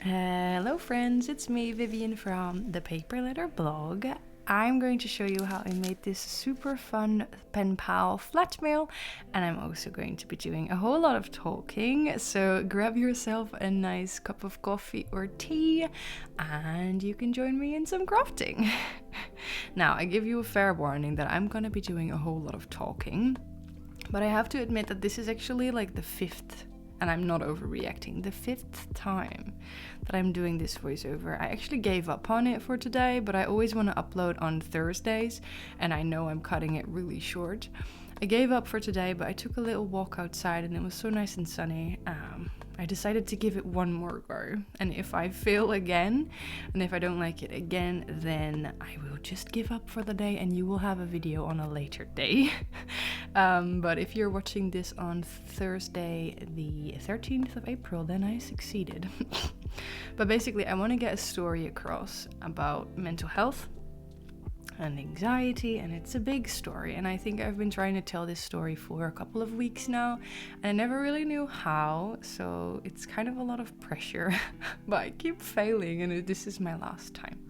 Hello friends, it's me Vivian from ThePaperLetterBlog. I'm going to show you how I made this super fun Penpal flat mail, and I'm also going to be doing a whole lot of talking, so grab yourself a nice cup of coffee or tea and you can join me in some crafting. Now, I give you a fair warning that I'm going to be doing a whole lot of talking, but I have to admit that this is actually like the fifth, and I'm not overreacting, the fifth time that I'm doing this voiceover. I actually gave up on it for today, but I always want to upload on Thursdays, and I know I'm cutting it really short. I gave up for today, but I took a little walk outside and it was so nice and sunny. I decided to give it one more go, and if I fail again, and if I don't like it again, then I will just give up for the day and you will have a video on a later day. But if you're watching this on Thursday the 13th of April, then I succeeded. But basically I want to get a story across about mental health and anxiety, and it's a big story, and I think I've been trying to tell this story for a couple of weeks now and I never really knew how, so it's kind of a lot of pressure. But I keep failing, and this is my last time.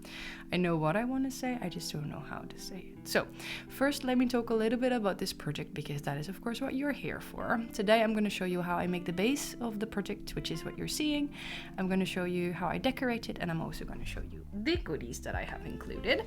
I know what I want to say, I just don't know how to say it. So first, let me talk a little bit about this project, because that is of course what you're here for. Today I'm going to show you how I make the base of the project, which is what you're seeing. I'm going to show you how I decorate it, and I'm also going to show you the goodies that I have included.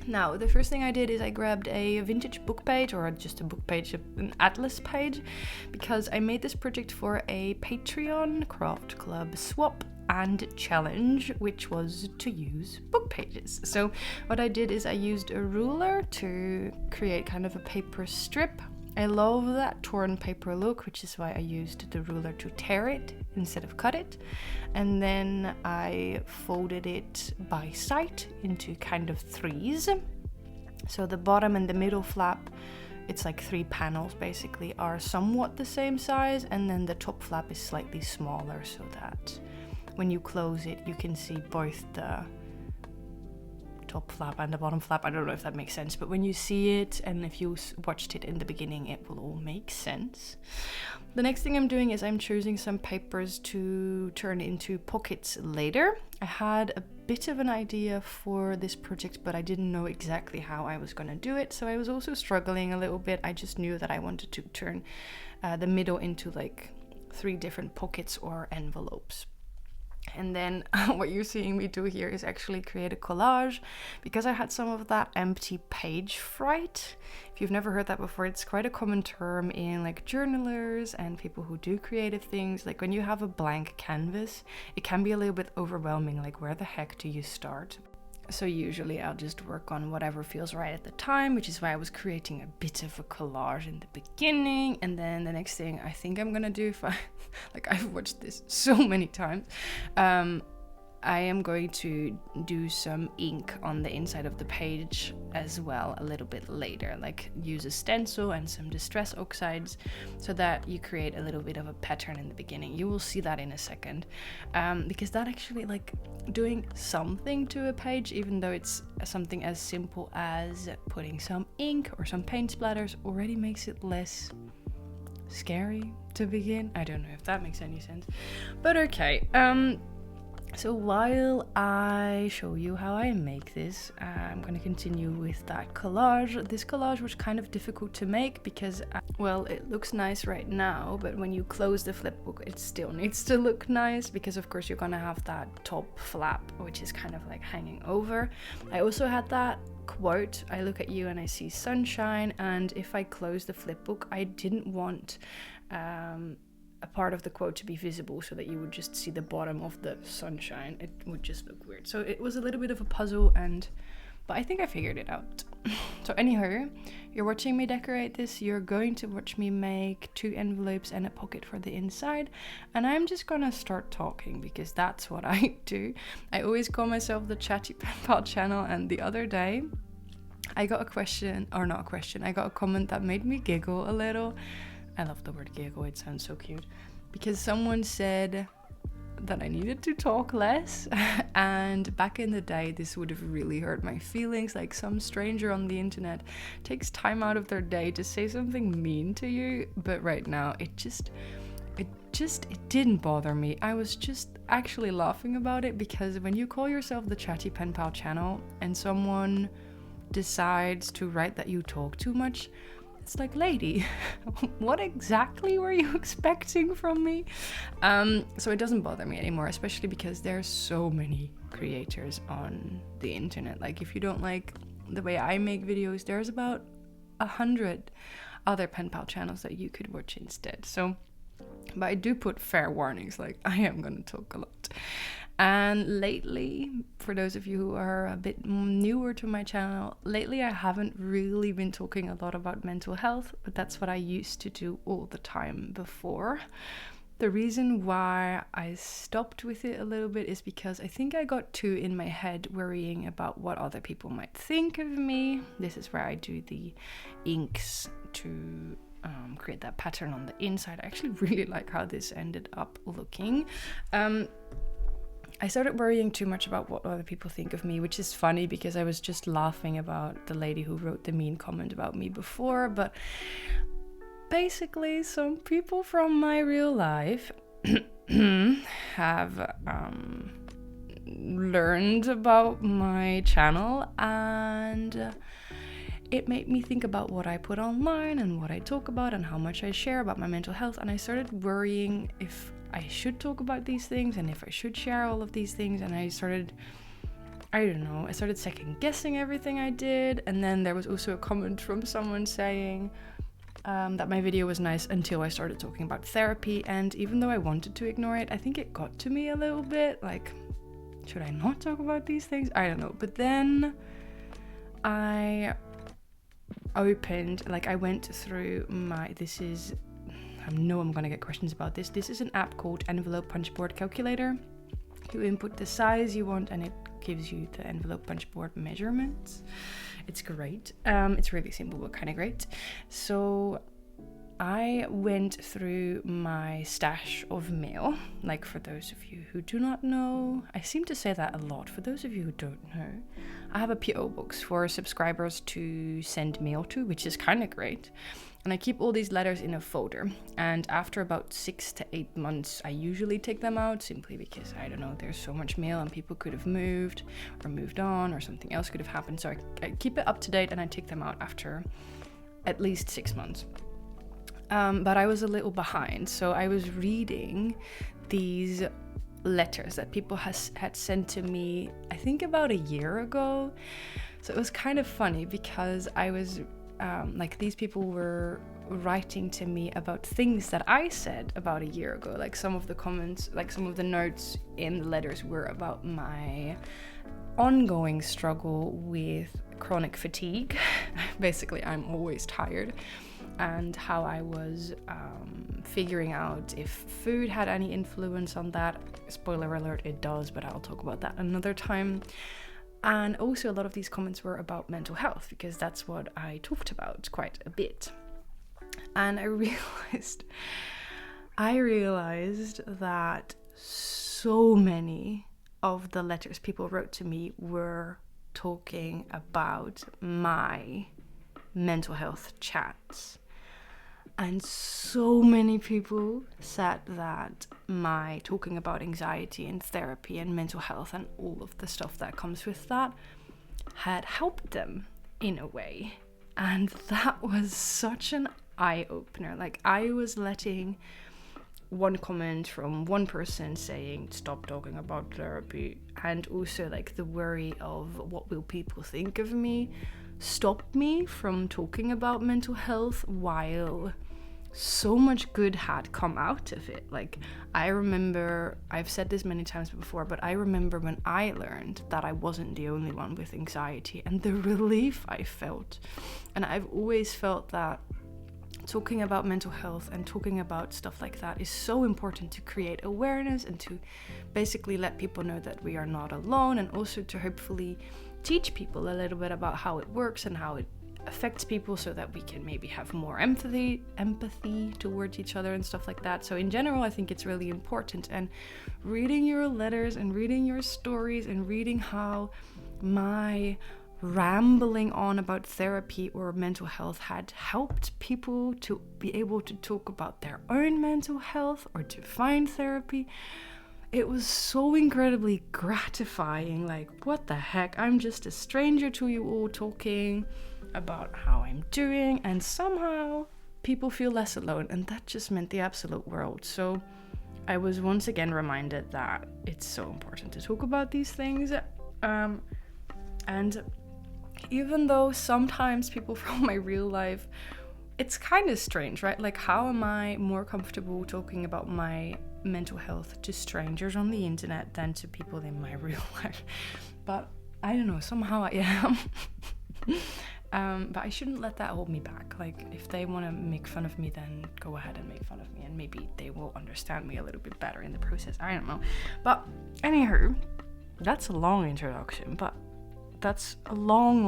Now, the first thing I did is I grabbed a vintage book page, or just a book page, an atlas page, because I made this project for a Patreon craft club swap and challenge, which was to use book pages. So what I did is I used a ruler to create kind of a paper strip. I love that torn paper look, which is why I used the ruler to tear it instead of cut it. And then I folded it by side into kind of threes. So the bottom and the middle flap, it's like 3 panels basically, are somewhat the same size, and then the top flap is slightly smaller, so that when you close it you can see both the top flap and the bottom flap. I don't know if that makes sense, but when you see it, and if you watched it in the beginning, it will all make sense. The next thing I'm doing is I'm choosing some papers to turn into pockets later. I had a bit of an idea for this project, but I didn't know exactly how I was going to do it, so I was also struggling a little bit. I just knew that I wanted to turn the middle into like 3 different pockets or envelopes. And then what you're seeing me do here is actually create a collage, because I had some of that empty page fright. If you've never heard that before, it's quite a common term in like journalers and people who do creative things. Like when you have a blank canvas, it can be a little bit overwhelming, like where the heck do you start? So usually I'll just work on whatever feels right at the time, which is why I was creating a bit of a collage in the beginning. And then the next thing I think I'm gonna do, if I like, I've watched this so many times, I am going to do some ink on the inside of the page as well a little bit later, like use a stencil and some distress oxides, so that you create a little bit of a pattern in the beginning. You will see that in a second, because that actually, like, doing something to a page, even though it's something as simple as putting some ink or some paint splatters, already makes it less scary to begin. I don't know if that makes any sense, but okay. So while I show you how I make this, I'm going to continue with that collage. This collage was kind of difficult to make because, well, it looks nice right now, but when you close the flipbook, it still needs to look nice, because of course you're going to have that top flap, which is kind of like hanging over. I also had that quote, I look at you and I see sunshine, and if I close the flipbook, I didn't want a part of the quote to be visible, so that you would just see the bottom of the sunshine. It would just look weird. So it was a little bit of a puzzle, but I think I figured it out. So anyhow, you're watching me decorate this, you're going to watch me make 2 envelopes and a pocket for the inside, and I'm just gonna start talking, because that's what I do. I always call myself the Chatty Penpal channel, and the other day I got I got a comment that made me giggle a little. I love the word giggle, it sounds so cute, because someone said that I needed to talk less, and back in the day this would have really hurt my feelings. Like, some stranger on the internet takes time out of their day to say something mean to you, but right now it just it didn't bother me. I was just actually laughing about it, because when you call yourself the Chatty Penpal channel and someone decides to write that you talk too much, it's like, lady, what exactly were you expecting from me? So it doesn't bother me anymore, especially because there's so many creators on the internet. Like, if you don't like the way I make videos, there's about 100 other Penpal channels that you could watch instead. So, but I do put fair warnings, like I am gonna talk a lot. And lately, for those of you who are a bit newer to my channel, lately I haven't really been talking a lot about mental health, but that's what I used to do all the time before. The reason why I stopped with it a little bit is because I think I got too in my head worrying about what other people might think of me. This is where I do the inks to create that pattern on the inside. I actually really like how this ended up looking. I started worrying too much about what other people think of me, which is funny because I was just laughing about the lady who wrote the mean comment about me before. But basically, some people from my real life have learned about my channel, and it made me think about what I put online and what I talk about and how much I share about my mental health. And I started worrying if I should talk about these things and if I should share all of these things. And I started second guessing everything I did. And then there was also a comment from someone saying that my video was nice until I started talking about therapy. And even though I wanted to ignore it, I think it got to me a little bit. Like, should I not talk about these things? I don't know. But then I went through I know I'm gonna get questions about this. This is an app called Envelope Punchboard Calculator. You input the size you want and it gives you the envelope punchboard measurements. It's great. It's really simple but kind of great. So I went through my stash of mail. Like, for those of you who do not know, I seem to say that a lot. For those of you who don't know, I have a PO box for subscribers to send mail to, which is kind of great. And I keep all these letters in a folder. And after about 6 to 8 months, I usually take them out, simply because, I don't know, there's so much mail and people could have moved or moved on or something else could have happened. So I keep it up to date and I take them out after at least 6 months. But I was a little behind. So I was reading these letters that people had sent to me, I think about a year ago. So it was kind of funny because I was these people were writing to me about things that I said about a year ago. Like, some of the comments, like some of the notes in the letters were about my ongoing struggle with chronic fatigue. Basically, I'm always tired, and how I was figuring out if food had any influence on that. Spoiler alert, it does, but I'll talk about that another time. And also a lot of these comments were about mental health, because that's what I talked about quite a bit. And I realized that so many of the letters people wrote to me were talking about my mental health chats. And so many people said that my talking about anxiety and therapy and mental health and all of the stuff that comes with that had helped them in a way. And that was such an eye-opener. Like, I was letting one comment from one person saying, stop talking about therapy, and also like the worry of what will people think of me, stop me from talking about mental health, while so much good had come out of it. Like, I remember, I've said this many times before, but I remember when I learned that I wasn't the only one with anxiety and the relief I felt. And I've always felt that talking about mental health and talking about stuff like that is so important to create awareness and to basically let people know that we are not alone, and also to hopefully teach people a little bit about how it works and how it affects people, so that we can maybe have more empathy towards each other and stuff like that. So in general, I think it's really important. And reading your letters and reading your stories and reading how my rambling on about therapy or mental health had helped people to be able to talk about their own mental health or to find therapy, it was so incredibly gratifying. Like, what the heck? I'm just a stranger to you all talking about how I'm doing, and somehow people feel less alone, and that just meant the absolute world. So I was once again reminded that it's so important to talk about these things. And even though sometimes people from my real life, it's kind of strange, right? Like, how am I more comfortable talking about my mental health to strangers on the internet than to people in my real life? But I don't know, somehow I am. But I shouldn't let that hold me back. Like, if they want to make fun of me, then go ahead and make fun of me, and maybe they will understand me a little bit better in the process. I don't know. But anywho, that's a long introduction, but that's a long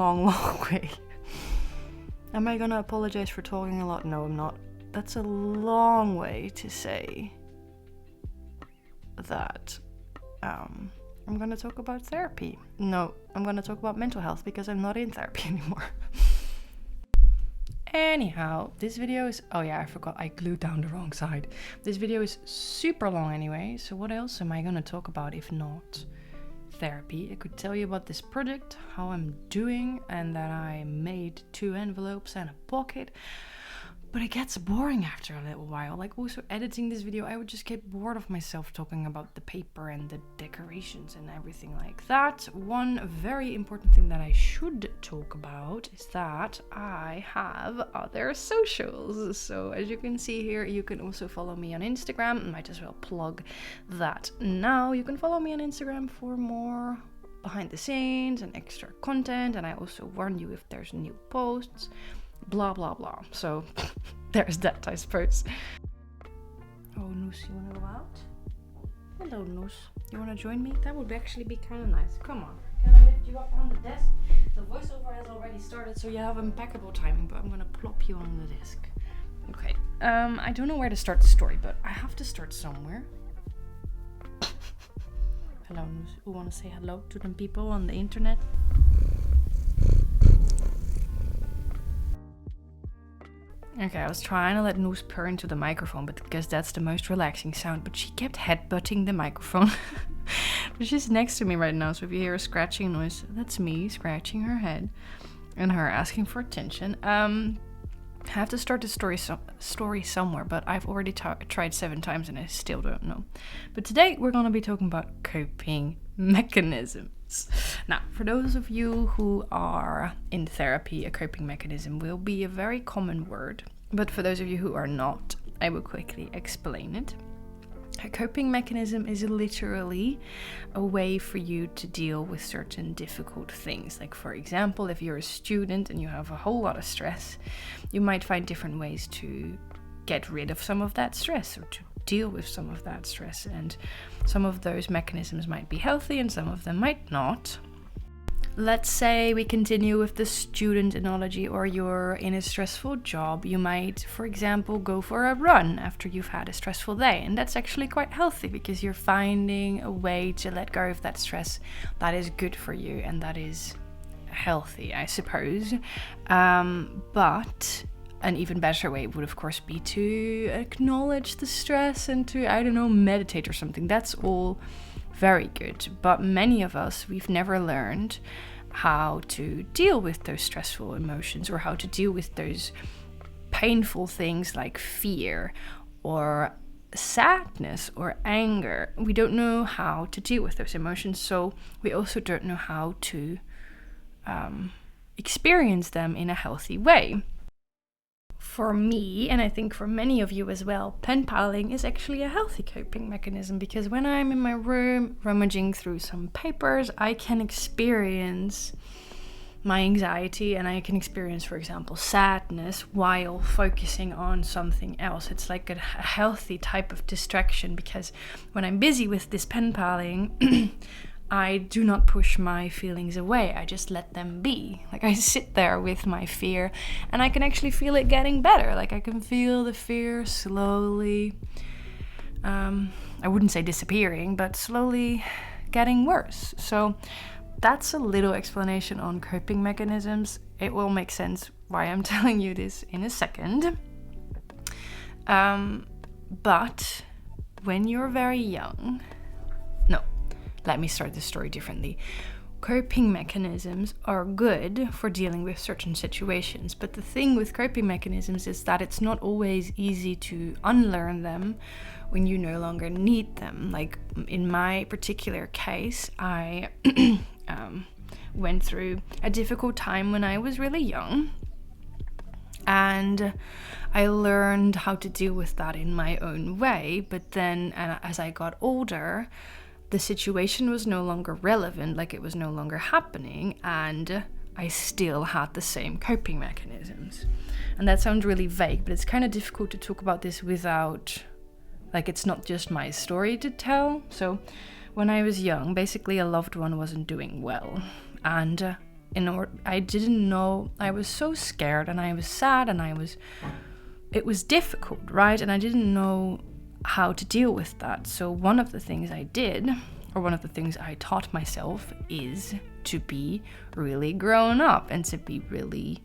way. Am I gonna apologize for talking a lot? No, I'm not. That's a long way to say that I'm gonna talk about therapy. No, I'm gonna talk about mental health because I'm not in therapy anymore. Anyhow, this video is... Oh yeah, I forgot. I glued down the wrong side. This video is super long anyway, so what else am I gonna talk about if not therapy? I could tell you about this project, how I'm doing, and that I made 2 envelopes and a pocket. But it gets boring after a little while. Like, also editing this video, I would just get bored of myself talking about the paper and the decorations and everything like that. One very important thing that I should talk about is that I have other socials. So as you can see here, you can also follow me on Instagram. Might as well plug that now. You can follow me on Instagram for more behind the scenes and extra content. And I also warn you if there's new posts. Blah blah blah. So there's that, I suppose. Oh, Noos, you wanna go out? Hello, Noos. You wanna join me? That would actually be kind of nice. Come on. Can I lift you up on the desk? The voiceover has already started, so you have impeccable timing, but I'm gonna plop you on the desk. Okay. I don't know where to start the story, but I have to start somewhere. Hello, Noos. You wanna say hello to them people on the internet? Okay, I was trying to let Noos purr into the microphone, but because that's the most relaxing sound, but she kept headbutting the microphone. She's next to me right now, so if you hear a scratching noise, that's me scratching her head and her asking for attention. I have to start the story somewhere, but I've already tried 7 times and I still don't know. But today we're going to be talking about coping mechanisms. Now, for those of you who are in therapy, a coping mechanism will be a very common word. But for those of you who are not, I will quickly explain it. A coping mechanism is literally a way for you to deal with certain difficult things. Like, for example, if you're a student and you have a whole lot of stress, you might find different ways to get rid of some of that stress or to deal with some of that stress, and some of those mechanisms might be healthy and some of them might not. Let's say we continue with the student analogy, or you're in a stressful job. You might, for example, go for a run after you've had a stressful day, and that's actually quite healthy because you're finding a way to let go of that stress that is good for you and that is healthy, I suppose. But an even better way would, of course, be to acknowledge the stress and to, I don't know, meditate or something. That's all very good. But many of us, we've never learned how to deal with those stressful emotions or how to deal with those painful things like fear or sadness or anger. We don't know how to deal with those emotions, so we also don't know how to experience them in a healthy way. For me, and I think for many of you as well, pen paling is actually a healthy coping mechanism, because when I'm in my room rummaging through some papers, I can experience my anxiety and I can experience, for example, sadness while focusing on something else. It's like a healthy type of distraction, because when I'm busy with this pen paling, I do not push my feelings away. I just let them be. Like, I sit there with my fear and I can actually feel it getting better. Like, I can feel the fear slowly, I wouldn't say disappearing, but slowly getting worse. So that's a little explanation on coping mechanisms. It will make sense why I'm telling you this in a second. But when you're very young, no, let me start the story differently. Coping mechanisms are good for dealing with certain situations, but the thing with coping mechanisms is that it's not always easy to unlearn them when you no longer need them. Like in my particular case, I went through a difficult time when I was really young, and I learned how to deal with that in my own way. But then as I got older, the situation was no longer relevant, like it was no longer happening, and I still had the same coping mechanisms. And that sounds really vague, but it's kind of difficult to talk about this without, like, it's not just my story to tell. So when I was young, basically a loved one wasn't doing well, and I didn't know, I was so scared and I was sad and it was difficult, right? And I didn't know how to deal with that. So one of the things I did, or one of the things I taught myself, is to be really grown up and to be really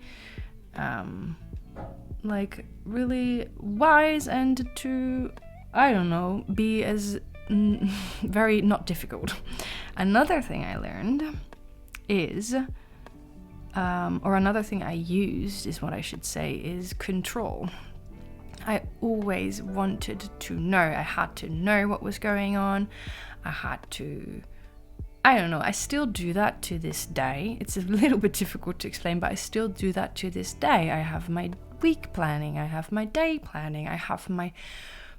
really wise, and to, I don't know, be as very not difficult. Another thing I learned is or another thing I used is what I should say is control. I always wanted to know. I had to know what was going on. I had to, I don't know, I still do that to this day. It's a little bit difficult to explain, but I still do that to this day. I have my week planning, I have my day planning, I have my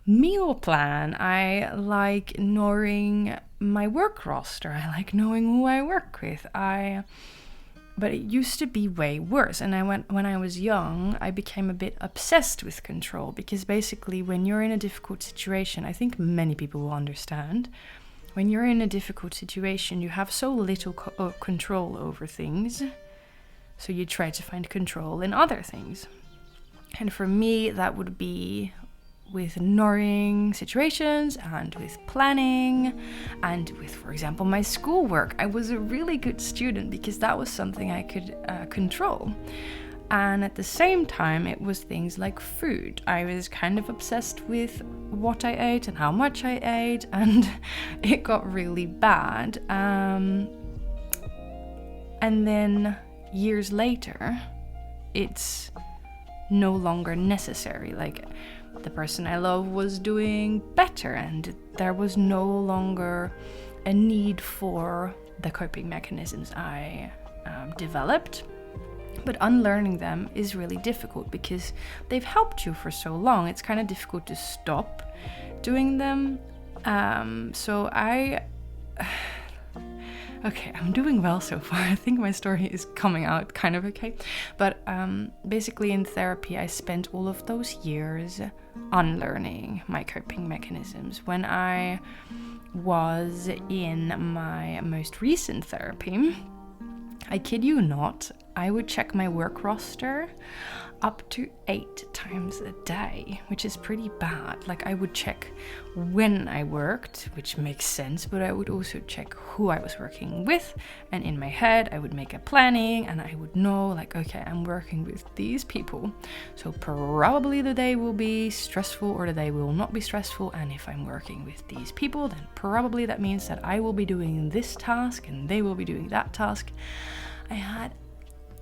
meal plan. I like knowing my work roster. I like knowing who I work with. But it used to be way worse. And when I was young, I became a bit obsessed with control, because basically when you're in a difficult situation, I think many people will understand, when you're in a difficult situation, you have so little control over things. So you try to find control in other things. And for me, that would be with knowing situations and with planning and with, for example, my schoolwork. I was a really good student because that was something I could control. And at the same time, it was things like food. I was kind of obsessed with what I ate and how much I ate, and it got really bad. And then years later, it's no longer necessary. Like, the person I love was doing better, and there was no longer a need for the coping mechanisms I developed. But unlearning them is really difficult because they've helped you for so long. It's kind of difficult to stop doing them. Okay, I'm doing well so far. I think my story is coming out kind of okay. But basically in therapy, I spent all of those years unlearning my coping mechanisms. When I was in my most recent therapy, I kid you not, I would check my work roster up to 8 times a day, which is pretty bad. Like, I would check when I worked, which makes sense, but I would also check who I was working with, and in my head I would make a planning, and I would know, like, okay, I'm working with these people, so probably the day will be stressful or the day will not be stressful, and if I'm working with these people, then probably that means that I will be doing this task and they will be doing that task. I had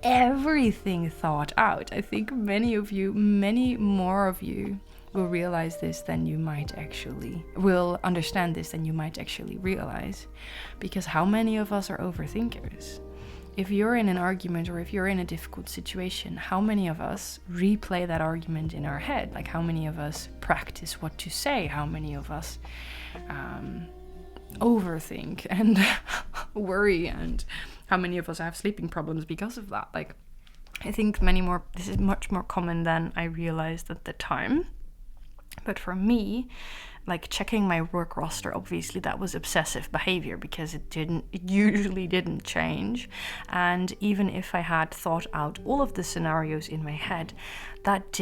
everything thought out. I think many more of you will realize this than you might actually, will understand this than you might actually realize. Because how many of us are overthinkers? If you're in an argument or if you're in a difficult situation, how many of us replay that argument in our head? Like, how many of us practice what to say? How many of us overthink and worry, and how many of us have sleeping problems because of that? Like, I think this is much more common than I realized at the time. But for me, like, checking my work roster, obviously that was obsessive behavior because it usually didn't change. And even if I had thought out all of the scenarios in my head, that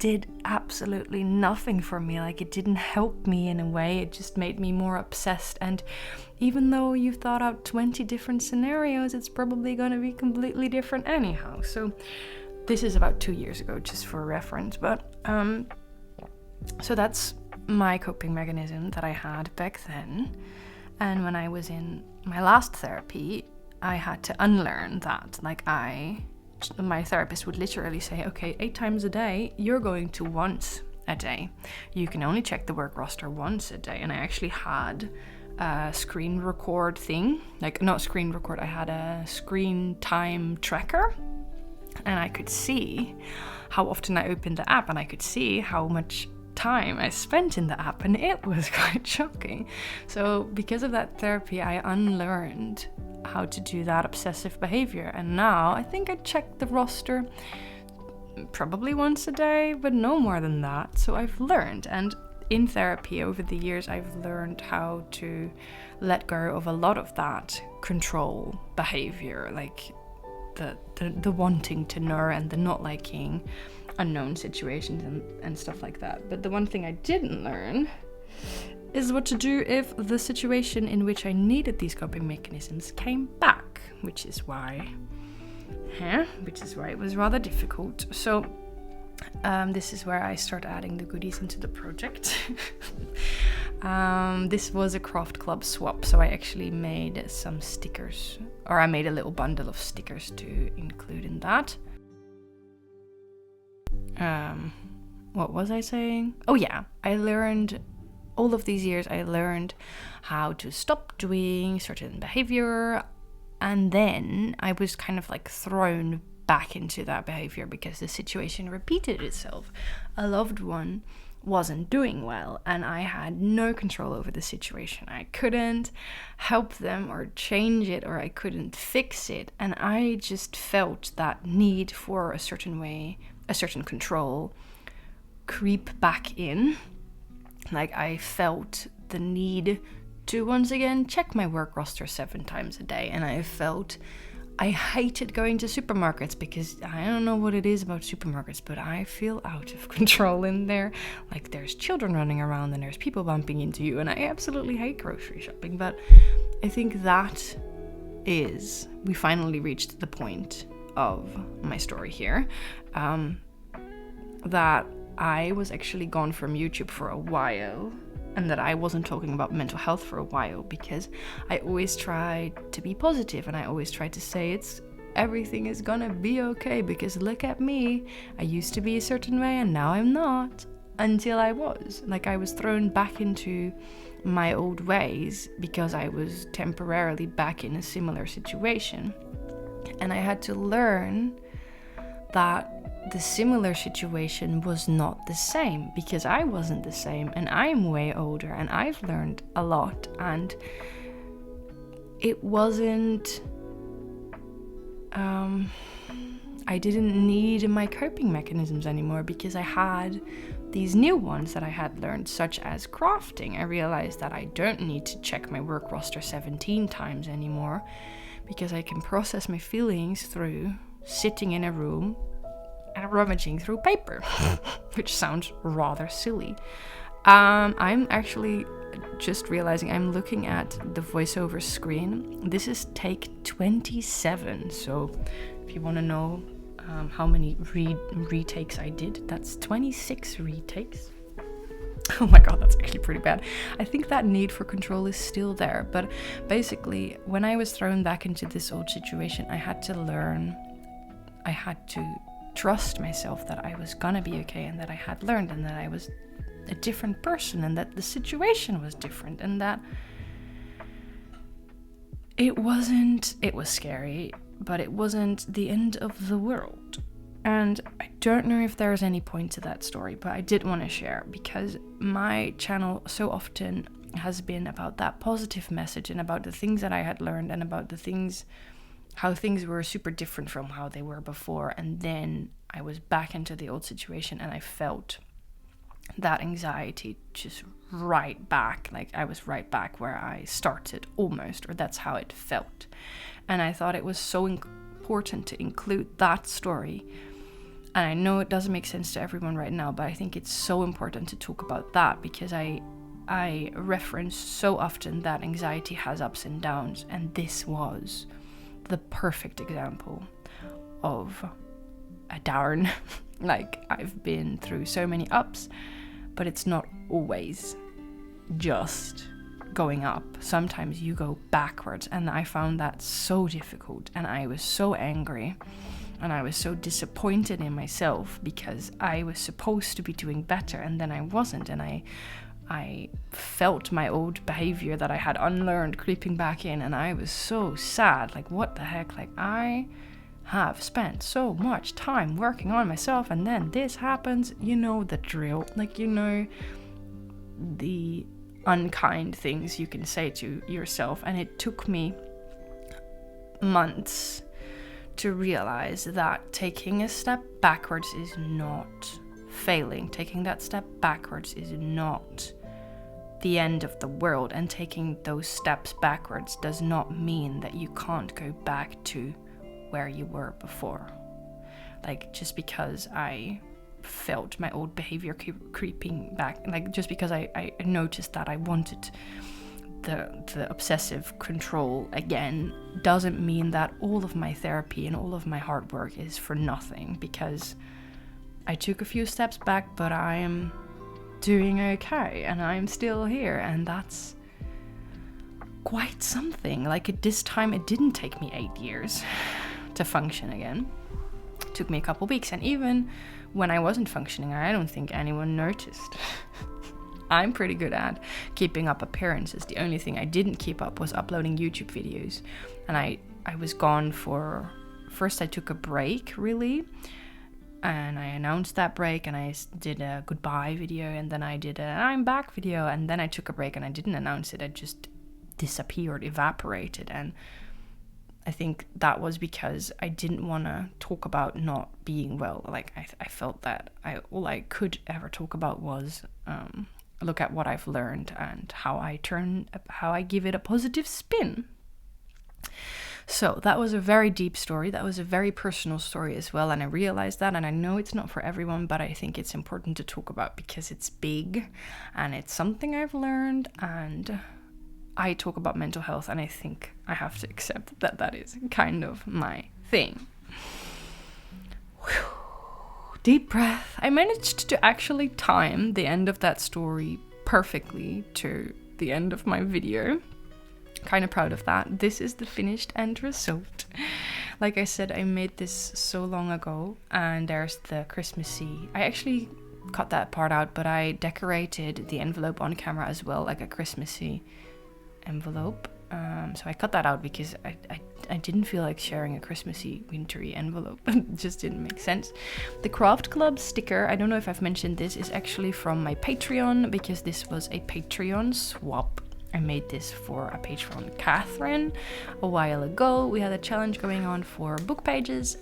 did absolutely nothing for me. Like, it didn't help me in a way. It just made me more obsessed. And even though you've thought out 20 different scenarios, it's probably going to be completely different anyhow. So this is about 2 years ago, just for reference. But so that's my coping mechanism that I had back then. And when I was in my last therapy, I had to unlearn that. Like, my therapist would literally say, okay, 8 times a day, you're going to once a day. You can only check the work roster once a day. And I actually had a screen record thing, like not screen record, I had a screen time tracker, and I could see how often I opened the app, and I could see how much time I spent in the app, and it was quite shocking. So because of that therapy, I unlearned how to do that obsessive behavior, and now I think I check the roster probably once a day, but no more than that. So I've learned, and in therapy over the years, I've learned how to let go of a lot of that control behavior, like the wanting to know and the not liking unknown situations and stuff like that. But the one thing I didn't learn is what to do if the situation in which I needed these coping mechanisms came back, which is why it was rather difficult. So this is where I start adding the goodies into the project. This was a craft club swap, so I actually made some stickers, or I made a little bundle of stickers to include in that. What was I saying? Oh yeah, all of these years I learned how to stop doing certain behavior, and then I was kind of like thrown back into that behavior because the situation repeated itself. A loved one wasn't doing well, and I had no control over the situation. I couldn't help them or change it, or I couldn't fix it, and I just felt that need for a certain control creep back in. Like, I felt the need to once again check my work roster 7 times a day, and I hated going to supermarkets because I don't know what it is about supermarkets, but I feel out of control in there. Like, there's children running around and there's people bumping into you, and I absolutely hate grocery shopping. But I think we finally reached the point of my story here, that I was actually gone from YouTube for a while, and that I wasn't talking about mental health for a while, because I always tried to be positive, and I always tried to say everything is gonna be okay, because look at me, I used to be a certain way and now I'm not, until I was thrown back into my old ways because I was temporarily back in a similar situation. And I had to learn that the similar situation was not the same, because I wasn't the same, and I'm way older, and I've learned a lot, and it wasn't I didn't need my coping mechanisms anymore, because I had these new ones that I had learned, such as crafting. I realized that I don't need to check my work roster 17 times anymore, because I can process my feelings through sitting in a room and rummaging through paper, which sounds rather silly. I'm actually just realizing I'm looking at the voiceover screen. This is take 27, so if you want to know how many retakes I did, that's 26 retakes. Oh my god, that's actually pretty bad. I think that need for control is still there, but basically, when I was thrown back into this old situation, I had to trust myself that I was gonna be okay, and that I had learned, and that I was a different person, and that the situation was different, and that it was scary, but it wasn't the end of the world. And I don't know if there's any point to that story, but I did want to share, because my channel so often has been about that positive message, and about the things that I had learned, and about how things were super different from how they were before. And then I was back into the old situation, and I felt that anxiety just right back. Like, I was right back where I started, almost, or that's how it felt. And I thought it was so important to include that story And I know it doesn't make sense to everyone right now, but I think it's so important to talk about that, because I reference so often that anxiety has ups and downs, and this was the perfect example of a down. Like, I've been through so many ups, but it's not always just going up. Sometimes you go backwards, and I found that so difficult, and I was so angry, and I was so disappointed in myself because I was supposed to be doing better, and then I wasn't, and I felt my old behavior that I had unlearned creeping back in, and I was so sad. Like, what the heck? Like, I have spent so much time working on myself, and then this happens. You know the drill. Like, you know the unkind things you can say to yourself. And it took me months to realize that taking a step backwards is not failing. Taking that step backwards is not the end of the world, and taking those steps backwards does not mean that you can't go back to where you were before. Like, just because I felt my old behavior creeping back, like, just because I noticed that I wanted the obsessive control again, doesn't mean that all of my therapy and all of my hard work is for nothing, because I took a few steps back, but I am doing okay, and I'm still here, and that's quite something. Like, at this time, it didn't take me 8 years to function again. It took me a couple weeks, and even when I wasn't functioning, I don't think anyone noticed. I'm pretty good at keeping up appearances. The only thing I didn't keep up was uploading YouTube videos, and I was gone for... First I took a break, really, and I announced that break, and I did a goodbye video, and then I did a I'm back video, and then I took a break and I didn't announce it. I just disappeared, evaporated, and I think that was because I didn't want to talk about not being well. Like, I felt that all I could ever talk about was look at what I've learned and how I give it a positive spin. So that was a very deep story. That was a very personal story as well. And I realized that, and I know it's not for everyone, but I think it's important to talk about because it's big and it's something I've learned, and I talk about mental health, and I think I have to accept that that is kind of my thing. Whew. Deep breath. I managed to actually time the end of that story perfectly to the end of my video. Kind of proud of that. This is the finished end result. Like I said, I made this so long ago, and there's the Christmassy. I actually cut that part out, but I decorated the envelope on camera as well, like a Christmassy envelope. So I cut that out because I didn't feel like sharing a Christmassy wintry envelope. It just didn't make sense. The Craft Club sticker, I don't know if I've mentioned this, is actually from my Patreon, because this was a Patreon swap. I made this for a patron, Catherine, a while ago. We had a challenge going on for book pages,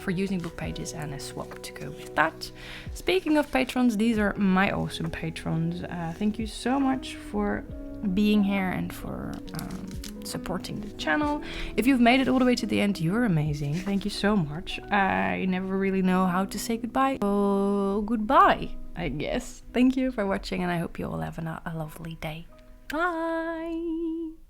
for using book pages, and a swap to go with that. Speaking of patrons, these are my awesome patrons. Thank you so much for being here and for supporting the channel. If you've made it all the way to the end, you're amazing. Thank you so much. I never really know how to say goodbye. So goodbye, I guess. Thank you for watching, and I hope you all have a lovely day. Bye!